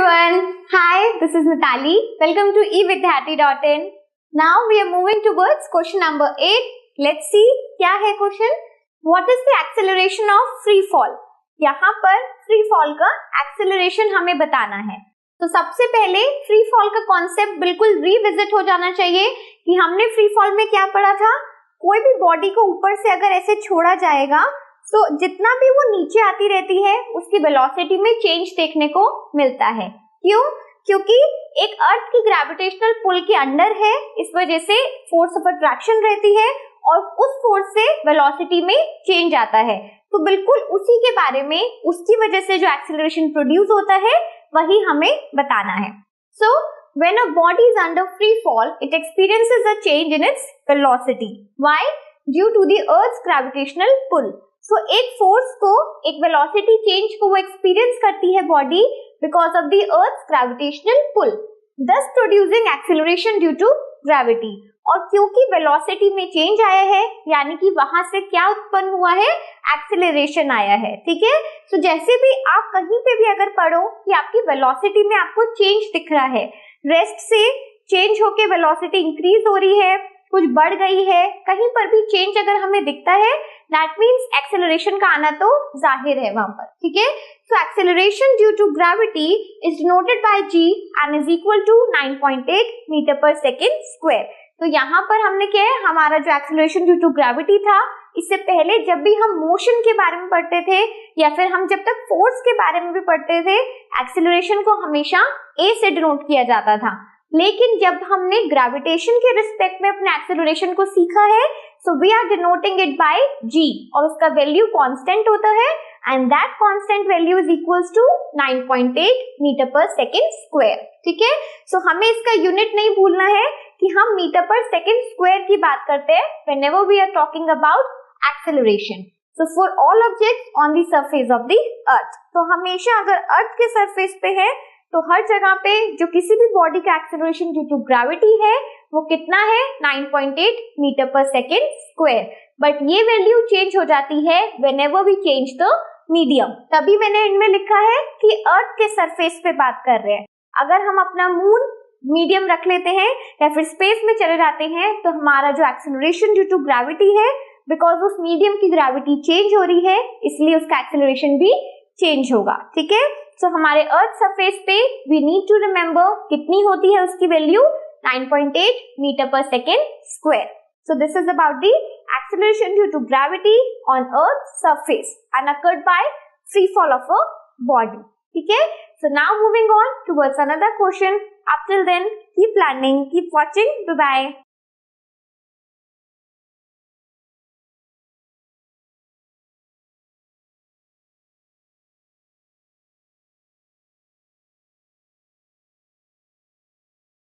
everyone. Hi, this is Mitali. Welcome to evidyarthi.in. Now we are moving towards question number 8. Let's see क्या है question. What is the acceleration of free fall? यहाँ पर free fall का acceleration हमें बताना है. तो सबसे पहले free fall का concept बिल्कुल revisit हो जाना चाहिए कि हमने free fall में क्या पढ़ा था. कोई भी body को ऊपर से अगर ऐसे छोड़ा जाएगा तो जितना भी वो नीचे आती रहती है उसकी वेलोसिटी में चेंज देखने को मिलता है. क्यों? क्योंकि एक अर्थ की ग्रेविटेशनल पुल के अंडर है, इस वजह से फोर्स ऑफ अट्रैक्शन रहती है और उस फोर्स से वेलोसिटी में चेंज आता है. तो बिल्कुल उसी के बारे में, उसकी वजह से जो एक्सेलरेशन प्रोड्यूस होता है वही हमें बताना है. So when a body is under free fall it experiences a change in its velocity. Why? Due to the earth's gravitational pull. So एक फोर्स को, एक वेलोसिटी चेंज को वो एक्सपीरियंस करती है body because of the earth's gravitational pull, thus producing acceleration due to gravity. और क्योंकि वेलोसिटी में चेंज आया है यानी कि वहां से क्या उत्पन्न हुआ है, एक्सेलरेशन आया है. ठीक है. तो जैसे भी आप कहीं पे भी अगर पढ़ो कि आपकी वेलोसिटी में आपको चेंज दिख रहा है, रेस्ट से चेंज होके वेलोसिटी इंक्रीज हो रही है, कुछ बढ़ गई है, कहीं पर भी चेंज अगर हमें दिखता है दैट मीन्स एक्सेलरेशन का आना तो जाहिर है वहां पर. ठीक है. So acceleration due to gravity is denoted by g and is equal to 9.8 metre per second square. तो यहाँ पर हमने क्या है, हमारा जो एक्सेलरेशन ड्यू टू ग्रेविटी था, इससे पहले जब भी हम मोशन के बारे में पढ़ते थे या फिर हम जब तक फोर्स के बारे में भी पढ़ते थे, एक्सेलरेशन को हमेशा a से डिनोट किया जाता था. लेकिन जब हमने ग्रेविटेशन के रिस्पेक्ट में अपने एक्सेलरेशन को सीखा है, so we are denoting it by g और उसका वैल्यू कांस्टेंट होता है and that constant value is equals to 9.8 metre per second square. ठीक है. सो हमें इसका यूनिट नहीं भूलना है कि हम मीटर पर सेकेंड स्क्वायर की बात करते हैं whenever we are talking about acceleration. So for all objects on the surface of the earth, तो हमेशा अगर अर्थ के सरफेस पे है तो हर जगह पे जो किसी भी बॉडी का एक्सेलरेशन ड्यू टू ग्रेविटी है वो कितना है, 9.8 metre per second square. But ये वैल्यू चेंज हो जाती है whenever we change the medium. तभी मैंने इनमें लिखा है कि अर्थ के सरफेस पे बात कर रहे हैं. अगर हम अपना मून मीडियम रख लेते हैं या फिर स्पेस में चले जाते हैं तो हमारा जो एक्सेलरेशन ड्यू टू ग्रेविटी है, बिकॉज उस मीडियम की ग्रेविटी चेंज हो रही है इसलिए उसका एक्सेलरेशन भी चेंज होगा. ठीक है. सो हमारे अर्थ सरफेस पे वी नीड टू रिमेम्बर कितनी होती है उसकी value, 9.8 metre per second square. So this is about the acceleration due to gravity on earth surface and occurred by free fall of a body. ठीक है. So now moving on towards another question. Up till then, keep learning, keep watching. Bye bye.